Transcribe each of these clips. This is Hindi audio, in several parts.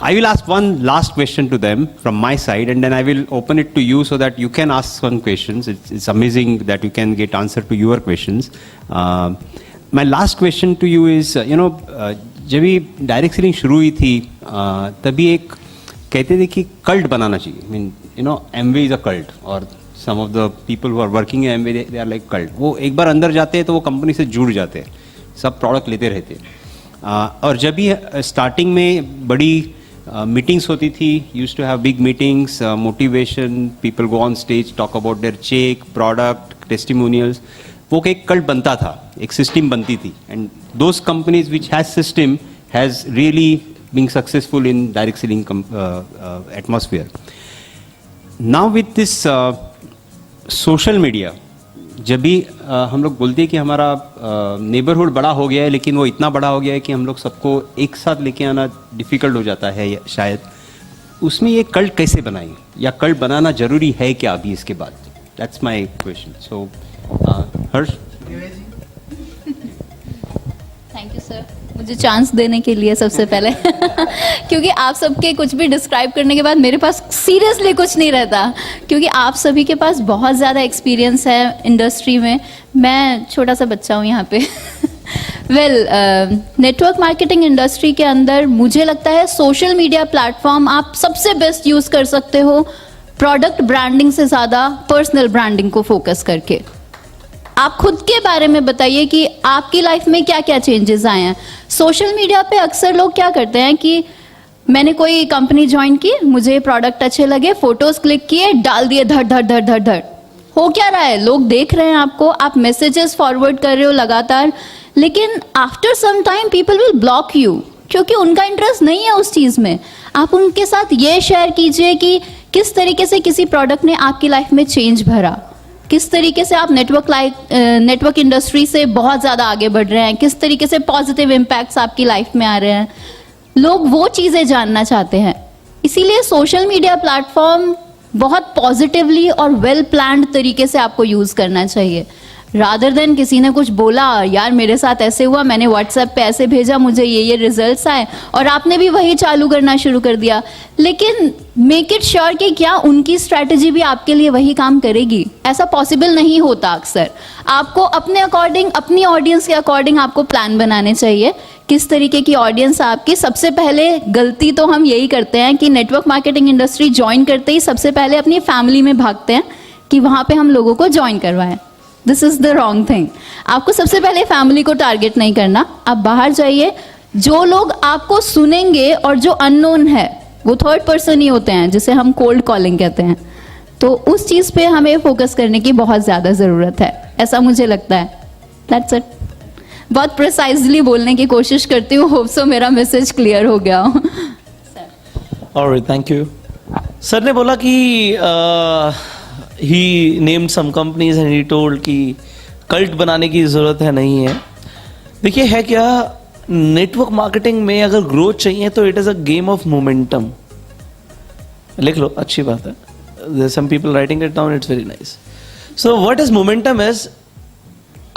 I will ask one last question to them from my side, and then I will open it to you so that you can ask some questions. It's amazing that you can get answer to your questions. My last question to you is, जब ये डायरेक्ट सेलिंग शुरू हुई थी तभी एक कहते थे कि कल्ट बनाना चाहिए. I mean, Amway is a cult, और some of the people who are working in Amway they are like cult. वो एक बार अंदर जाते हैं तो वो कंपनी से जुड़ जाते हैं, सब प्रोडक्ट लेते रहते हैं. और जब भी स्टार्टिंग में बड़ी मीटिंग्स होती थी, used to have big meetings, motivation, people go on stage, talk about their check, product, testimonials. वो एक कल्ट बनता था, एक सिस्टम बनती थी. And those companies which has system has really being successful in direct selling atmosphere. Now with this social media, जब भी हम लोग बोलते हैं कि हमारा नेबरहुड बड़ा हो गया है, लेकिन वो इतना बड़ा हो गया है कि हम लोग सबको एक साथ लेके आना डिफ़िकल्ट हो जाता है शायद. उसमें ये कल्ट कैसे बनाएं, या कल्ट बनाना ज़रूरी है क्या अभी इसके बाद? That's my question. So Harsh. Thank you sir, मुझे चांस देने के लिए सबसे पहले क्योंकि आप सबके कुछ भी डिस्क्राइब करने के बाद मेरे पास सीरियसली कुछ नहीं रहता, क्योंकि आप सभी के पास बहुत ज़्यादा एक्सपीरियंस है इंडस्ट्री में. मैं छोटा सा बच्चा हूँ यहाँ पे. नेटवर्क मार्केटिंग इंडस्ट्री के अंदर मुझे लगता है सोशल मीडिया प्लेटफॉर्म आप सबसे बेस्ट यूज़ कर सकते हो, प्रोडक्ट ब्रांडिंग से ज़्यादा पर्सनल ब्रांडिंग को फोकस करके. आप खुद के बारे में बताइए कि आपकी लाइफ में क्या क्या चेंजेस आए हैं. सोशल मीडिया पे अक्सर लोग क्या करते हैं कि मैंने कोई कंपनी ज्वाइन की, मुझे प्रोडक्ट अच्छे लगे, फोटोज क्लिक किए, डाल दिए, धड़ धड़ धड़ धड़ धड़. हो क्या रहा है, लोग देख रहे हैं आपको, आप मैसेजेस फॉरवर्ड कर रहे हो लगातार, लेकिन after some time people will block you, क्योंकि उनका इंटरेस्ट नहीं है उस चीज़ में. आप उनके साथ ये शेयर कीजिए कि किस तरीके से किसी प्रोडक्ट ने आपकी लाइफ में चेंज भरा, किस तरीके से आप नेटवर्क इंडस्ट्री से बहुत ज़्यादा आगे बढ़ रहे हैं, किस तरीके से पॉजिटिव इम्पैक्ट्स आपकी लाइफ में आ रहे हैं. लोग वो चीज़ें जानना चाहते हैं. इसीलिए सोशल मीडिया प्लेटफॉर्म बहुत पॉजिटिवली और वेल प्लान्ड तरीके से आपको यूज़ करना चाहिए, रादर देन किसी ने कुछ बोला, यार मेरे साथ ऐसे हुआ, मैंने व्हाट्सएप पे ऐसे भेजा, मुझे ये रिजल्ट्स आए, और आपने भी वही चालू करना शुरू कर दिया. लेकिन मेक इट श्योर कि क्या उनकी स्ट्रैटेजी भी आपके लिए वही काम करेगी. ऐसा पॉसिबल नहीं होता. अक्सर आपको अपने अकॉर्डिंग, अपनी ऑडियंस के अकॉर्डिंग आपको प्लान बनाने चाहिए. किस तरीके की ऑडियंस आपकी. सबसे पहले गलती तो हम यही करते हैं कि नेटवर्क मार्केटिंग इंडस्ट्री ज्वाइन करते ही सबसे पहले अपनी फैमिली में भागते हैं कि वहाँ पे हम लोगों को ज्वाइन करवाएं. This is the wrong thing. आपको सबसे पहले फैमिली को टारगेट नहीं करना. आप बाहर जाइए, जो लोग आपको सुनेंगे और जो अननोन है वो थर्ड पर्सन ही होते हैं, जिसे हम कोल्ड कॉलिंग कहते हैं. तो उस चीज़ पे हमें फोकस करने की बहुत ज़्यादा ज़रूरत है, ऐसा मुझे लगता है. That's it. बहुत प्रिसाइजली बोलने की कोशिश करती हूँ, होप सो मेरा मैसेज क्लियर हो गया हो. Alright, thank you. सर ने बोला कि he named some companies and he told कि कल्ट बनाने की ज़रूरत है, नहीं है. देखिए, है क्या, नेटवर्क मार्केटिंग में अगर ग्रोथ चाहिए तो it is a game of momentum. लिख लो, अच्छी बात है. There some people writing it down, it's very nice. So what is momentum is,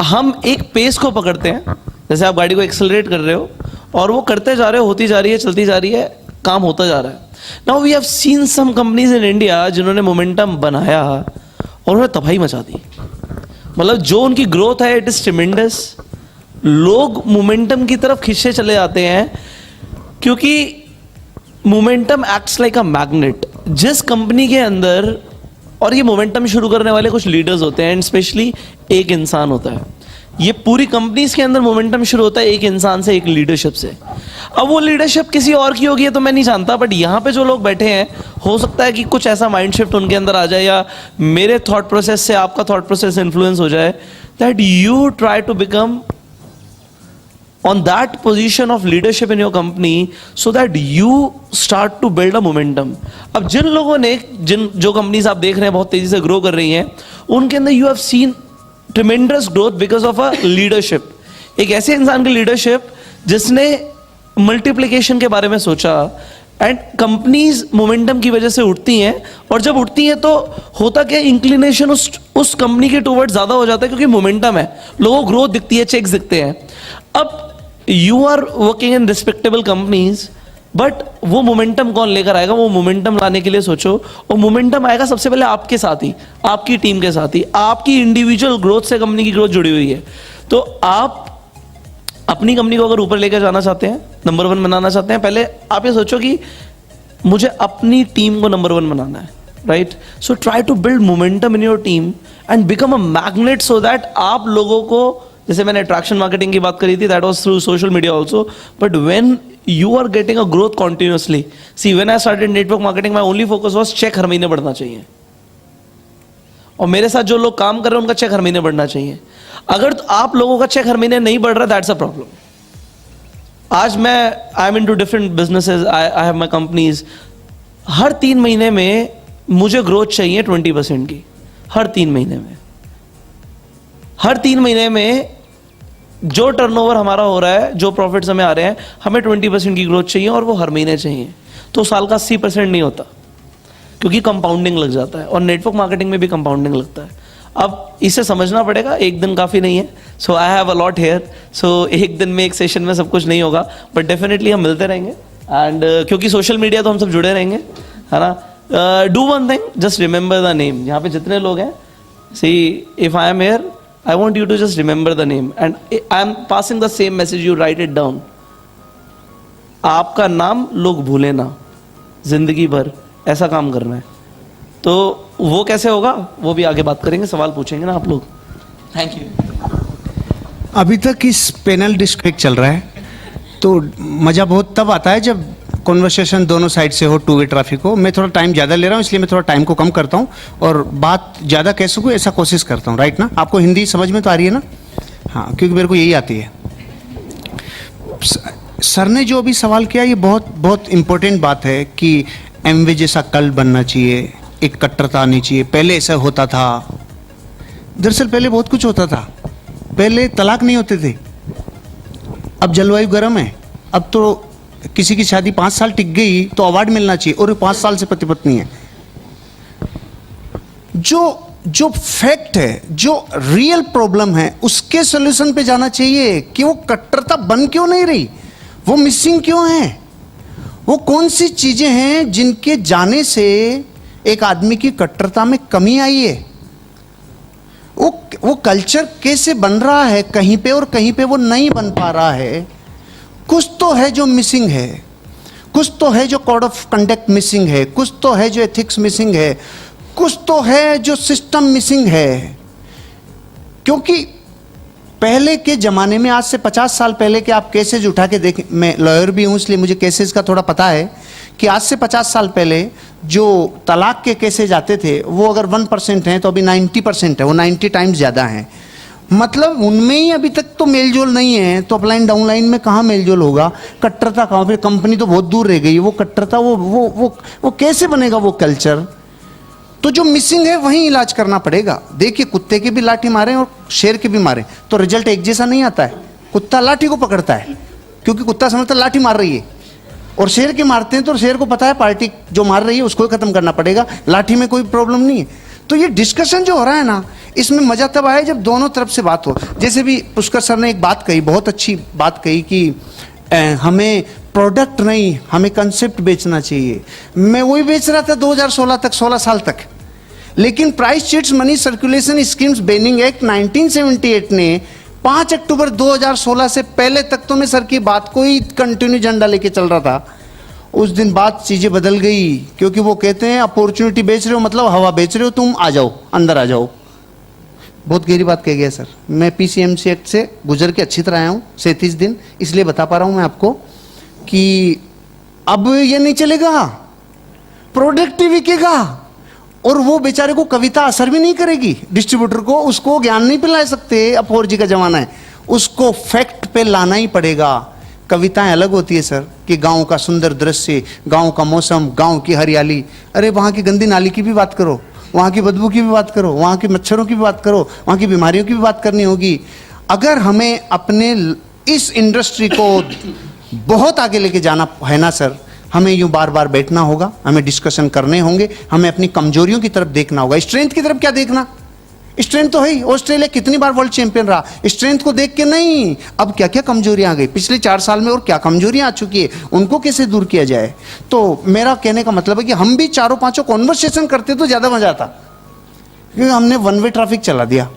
हम एक पेस को पकड़ते हैं, जैसे आप गाड़ी को एक्सेलरेट कर रहे हो और वो करते जा रहे हो, होती जा रही है, चलती जा रही है, काम होता जा रहा है. Now we have seen some companies in India जिन्होंने मोमेंटम बनाया और उन्होंने तबाही मचा दी. मतलब जो उनकी ग्रोथ है, इट इज ट्रिमेंडस. लोग मोमेंटम की तरफ खींचे चले जाते हैं क्योंकि momentum acts like a magnet. जिस कंपनी के अंदर, और ये मोमेंटम शुरू करने वाले कुछ लीडर्स होते हैं, एंड स्पेशली एक इंसान होता है. ये पूरी कंपनीज के अंदर मोमेंटम शुरू होता है एक इंसान से, एक लीडरशिप से. अब वो लीडरशिप किसी और की होगी तो मैं नहीं जानता, बट यहाँ पे जो लोग बैठे हैं, हो सकता है कि कुछ ऐसा माइंड शिफ्ट उनके अंदर आ जाए, या मेरे थॉट प्रोसेस से आपका थॉट प्रोसेस इन्फ्लुएंस हो जाए, that you try to become on that position of leadership in your company so that you start to build a momentum. अब जिन लोगों ने, जो कंपनीज आप देख रहे हैं बहुत तेजी से ग्रो कर रही हैं, उनके अंदर you have seen tremendous growth because of a leadership. एक ऐसे इंसान की लीडरशिप जिसने मल्टीप्लिकेशन के बारे में सोचा. एंड कंपनीज मोमेंटम की वजह से उठती हैं, और जब उठती हैं तो होता क्या, इंक्लिनेशन उस कंपनी के टूवर्ड ज्यादा हो जाता है क्योंकि मोमेंटम है, लोगों को ग्रोथ दिखती है, चेक्स दिखते हैं. अब you are working in respectable companies, but वो मोमेंटम कौन लेकर आएगा? वो मोमेंटम लाने के लिए सोचो, और मोमेंटम आएगा सबसे पहले आपके साथ ही, आपकी टीम के साथ ही। आपकी इंडिविजुअल ग्रोथ से कंपनी की ग्रोथ जुड़ी हुई है। तो आप अपनी कंपनी को अगर ऊपर लेकर जाना चाहते हैं, नंबर 1 बनाना चाहते हैं, पहले आप ये सोचो कि मुझे अपनी टीम को नंबर 1 बनाना है, right? So try to build momentum in your team and become a magnet, so that आप लोगों को, जैसे मैंने अट्रैक्शन मार्केटिंग की बात करी थी, that was through social media also, but when you are getting a growth continuously, see when I started network marketing, my only focus was check हर महीने बढ़ना चाहिए, और मेरे साथ जो लोग काम कर रहे हैं उनका चेक हर महीने बढ़ना चाहिए। अगर तो आप लोगों का चेक हर महीने नहीं बढ़ रहा, दैट्स अ प्रॉब्लम। आज मैं I am into different businesses, I have my companies. हर 3 महीने में मुझे ग्रोथ चाहिए 20% की, हर 3 महीने में। हर 3 महीने में जो टर्नओवर हमारा हो रहा है, जो प्रॉफिट्स हमें आ रहे हैं, हमें 20% की ग्रोथ चाहिए, और वो हर महीने चाहिए। तो साल का 80% नहीं होता, क्योंकि कंपाउंडिंग लग जाता है, और नेटवर्क मार्केटिंग में भी कंपाउंडिंग लगता है। अब इसे समझना पड़ेगा, एक दिन काफ़ी नहीं है। So I have a lot here, so एक दिन में, एक सेशन में सब कुछ नहीं होगा, बट डेफिनेटली हम मिलते रहेंगे। एंड क्योंकि सोशल मीडिया तो हम सब जुड़े रहेंगे, है ना। Do one thing, just remember the name. यहाँ पे जितने लोग हैं, see if I am here, I want you to just remember the name, and I am passing the same message, you write it down. आपका नाम लोग भूले ना जिंदगी भर, ऐसा काम करना है। तो वो कैसे होगा, वो भी आगे बात करेंगे, सवाल पूछेंगे ना आप लोग। Thank you. अभी तक इस पैनल डिस्कशन चल रहा है, तो मज़ा बहुत तब आता है जब कॉन्वर्सेशन दोनों साइड से हो, टू वे ट्रैफिक हो। मैं थोड़ा टाइम ज़्यादा ले रहा हूँ, इसलिए मैं थोड़ा टाइम को कम करता हूँ और बात ज़्यादा कह सकूँ ऐसा कोशिश करता हूँ, राइट ना? आपको हिंदी समझ में तो आ रही है ना? हाँ, क्योंकि मेरे को यही आती है। सर ने जो अभी सवाल किया, ये बहुत बहुत इम्पोर्टेंट बात है कि एमवे जैसा कल बनना चाहिए, एक कट्टरता आनी चाहिए। पहले ऐसा होता था, दरअसल पहले बहुत कुछ होता था। पहले तलाक नहीं होते थे, अब जलवायु गर्म है, अब तो किसी की शादी 5 साल टिक गई तो अवार्ड मिलना चाहिए, और 5 साल से पति पत्नी है। जो फैक्ट है, जो रियल प्रॉब्लम है, उसके सॉल्यूशन पे जाना चाहिए कि वो कट्टरता बन क्यों नहीं रही, वो मिसिंग क्यों है, वो कौन सी चीजें हैं जिनके जाने से एक आदमी की कट्टरता में कमी आई है, वो कल्चर कैसे बन रहा है कहीं पे और कहीं पे वो नहीं बन पा रहा है। कुछ तो है जो मिसिंग है, कुछ तो है जो कोड ऑफ कंडक्ट मिसिंग है, कुछ तो है जो एथिक्स मिसिंग है, कुछ तो है जो सिस्टम मिसिंग है। क्योंकि पहले के ज़माने में, आज से 50 साल पहले के आप केसेज उठा के देखें, मैं लॉयर भी हूँ इसलिए मुझे केसेज का थोड़ा पता है, कि आज से 50 साल पहले जो तलाक के केसेज आते थे वो अगर 1% हैं तो अभी 90% है, वो 90 टाइम्स ज़्यादा हैं। मतलब उनमें ही अभी तक तो मेलजोल नहीं है, तो अपलाइन डाउनलाइन में कहाँ मेलजोल होगा, कट्टरता कहाँ, फिर कंपनी तो बहुत दूर रह गई, वो कट्टरता वो कैसे बनेगा वो कल्चर? तो जो मिसिंग है वहीं इलाज करना पड़ेगा। देखिए, कुत्ते की भी लाठी मारें और शेर की भी मारें तो रिजल्ट एक जैसा नहीं आता है। कुत्ता लाठी को पकड़ता है क्योंकि कुत्ता समझता है लाठी मार रही है, और शेर के मारते हैं तो शेर को पता है पार्टी जो मार रही है उसको ही खत्म करना पड़ेगा, लाठी में कोई प्रॉब्लम नहीं है। तो ये डिस्कशन जो हो रहा है ना, इसमें मजा तब आए जब दोनों तरफ से बात हो। जैसे भी पुष्कर सर ने एक बात कही, बहुत अच्छी बात कही कि हमें प्रोडक्ट नहीं, हमें कंसेप्ट बेचना चाहिए। मैं वही बेच रहा था 2016 तक, 16 साल तक। लेकिन price cheats money circulation schemes banning act 1978 ने 5 अक्टूबर 2016 से पहले तक तो मैं सर की बात को ही कंटिन्यू झंडा लेके चल रहा था। उस दिन बात चीजें बदल गई, क्योंकि वो कहते हैं अपॉर्चुनिटी बेच रहे हो मतलब हवा बेच रहे हो, तुम आ जाओ, अंदर आ जाओ। बहुत गहरी बात कह गया सर। मैं पीसीएमसी एक्ट से गुजर के अच्छी तरह आया हूँ 37 दिन, इसलिए बता पा रहा हूँ मैं आपको कि अब ये नहीं चलेगा, प्रोडक्ट ही बिकेगा, और वो बेचारे को कविता असर भी नहीं करेगी। डिस्ट्रीब्यूटर को उसको ज्ञान नहीं पिला सकते, अब 4G का जमाना है, उसको फैक्ट पे लाना ही पड़ेगा। कविताएं अलग होती है सर, कि गांव का सुंदर दृश्य, गांव का मौसम, गांव की हरियाली। अरे वहाँ की गंदी नाली की भी बात करो, वहाँ की बदबू की भी बात करो, वहाँ के मच्छरों की भी बात करो, वहाँ की बीमारियों की भी बात करनी होगी। अगर हमें अपने इस इंडस्ट्री को बहुत आगे लेके जाना है ना सर, हमें यूँ बार बार बैठना होगा, हमें डिस्कशन करने होंगे, हमें अपनी कमजोरियों की तरफ देखना होगा। स्ट्रेंथ की तरफ क्या देखना, स्ट्रेंथ तो है ही, ऑस्ट्रेलिया कितनी बार वर्ल्ड चैंपियन रहा, स्ट्रेंथ को देख के नहीं, अब क्या क्या कमजोरियां आ गई पिछले 4 साल में और क्या कमजोरियां आ चुकी है, उनको कैसे दूर किया जाए। तो मेरा कहने का मतलब है कि हम भी 4-5 कॉन्वर्सेशन करते तो ज्यादा मजा आता, क्योंकि हमने वन वे ट्रैफिक चला दिया,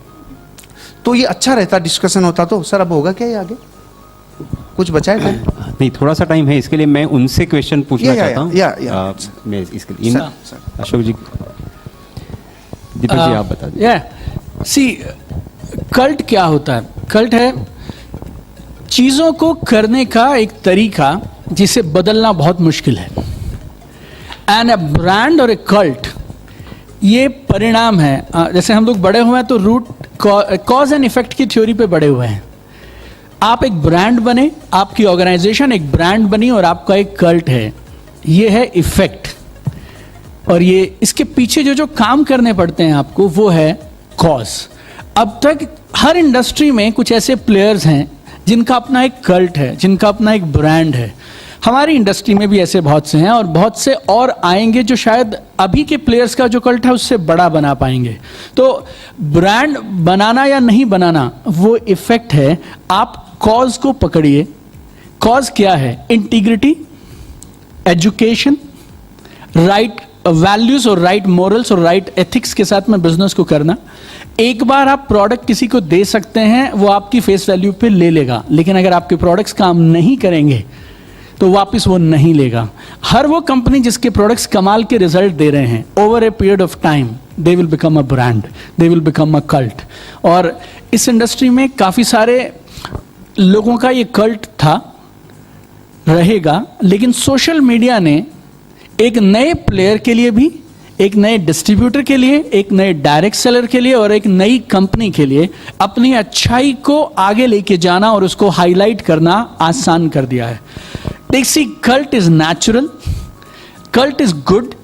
तो ये अच्छा रहता, डिस्कशन होता। तो सर अब होगा क्या ये आगे, कुछ बचा है टाइम? नहीं, थोड़ा सा टाइम है, इसके लिए मैं उनसे क्वेश्चन पूछना चाहता हूँ। मैं इसके लिए अशोक जी, दीपक जी आप बता दीजिए। सी कल्ट क्या होता है? कल्ट है चीजों को करने का एक तरीका जिसे बदलना बहुत मुश्किल है। एंड अ ब्रांड और ए कल्ट ये परिणाम है। जैसे हम लोग बड़े हुए हैं तो रूट कॉज एंड इफेक्ट की थ्योरी पे बड़े हुए हैं। आप एक ब्रांड बने, आपकी ऑर्गेनाइजेशन एक ब्रांड बनी और आपका एक कल्ट है, ये है इफेक्ट। और ये इसके पीछे जो जो काम करने पड़ते हैं आपको वो है कॉज। अब तक हर इंडस्ट्री में कुछ ऐसे प्लेयर्स हैं जिनका अपना एक कल्ट है, जिनका अपना एक ब्रांड है। हमारी इंडस्ट्री में भी ऐसे बहुत से हैं और बहुत से और आएंगे जो शायद अभी के प्लेयर्स का जो कल्ट है उससे बड़ा बना पाएंगे। तो ब्रांड बनाना या नहीं बनाना वो इफेक्ट है। आप कॉज को पकड़िए। कॉज क्या है? इंटीग्रिटी, एजुकेशन, राइट वैल्यूज और राइट मॉरल्स और राइट एथिक्स के साथ में बिजनेस को करना। एक बार आप प्रोडक्ट किसी को दे सकते हैं, वो आपकी फेस वैल्यू पे ले लेगा, लेकिन अगर आपके प्रोडक्ट्स काम नहीं करेंगे तो वापस वो नहीं लेगा। हर वो कंपनी जिसके प्रोडक्ट्स कमाल के रिजल्ट दे रहे हैं, over a period of time they will become a brand, they will become a cult. और इस इंडस्ट्री में काफी सारे लोगों का ये कल्ट था, रहेगा, लेकिन सोशल मीडिया ने एक नए प्लेयर के लिए भी, एक नए डिस्ट्रीब्यूटर के लिए, एक नए डायरेक्ट सेलर के लिए और एक नई कंपनी के लिए अपनी अच्छाई को आगे लेके जाना और उसको हाईलाइट करना आसान कर दिया है। देखिए, cult is natural, cult is good,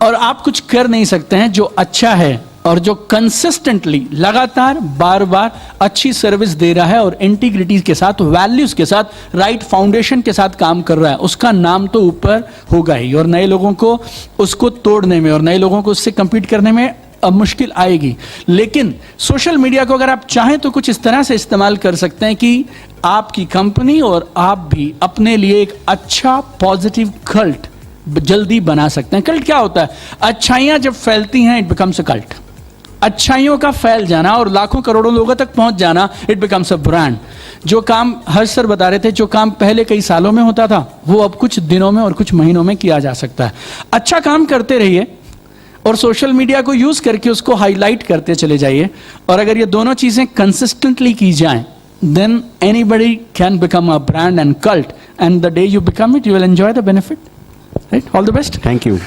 और आप कुछ कर नहीं सकते हैं जो अच्छा है और जो कंसिस्टेंटली लगातार बार बार अच्छी सर्विस दे रहा है और इंटीग्रिटी के साथ, वैल्यूज के साथ, राइट फाउंडेशन के साथ काम कर रहा है, उसका नाम तो ऊपर होगा ही। और नए लोगों को उसको तोड़ने में और नए लोगों को उससे compete करने में अब मुश्किल आएगी। लेकिन सोशल मीडिया को अगर आप चाहें तो कुछ इस तरह से इस्तेमाल कर सकते हैं कि आपकी कंपनी और आप भी अपने लिए एक अच्छा पॉजिटिव कल्ट जल्दी बना सकते हैं। कल्ट क्या होता है? अच्छाइयां जब फैलती हैं, इट बिकम्स अ कल्ट। अच्छाइयों का फैल जाना और लाखों करोड़ों लोगों तक पहुंच जाना, इट बिकम्स अ ब्रांड। जो काम हर्ष सर बता रहे थे, जो काम पहले कई सालों में होता था, वो अब कुछ दिनों में और कुछ महीनों में किया जा सकता है। अच्छा काम करते रहिए और सोशल मीडिया को यूज करके उसको हाईलाइट करते चले जाइए। और अगर ये दोनों चीजें कंसिस्टेंटली की जाएं, then anybody can become a brand and cult, and the day you become it, you will enjoy the benefit. Right? All the best. Thank you.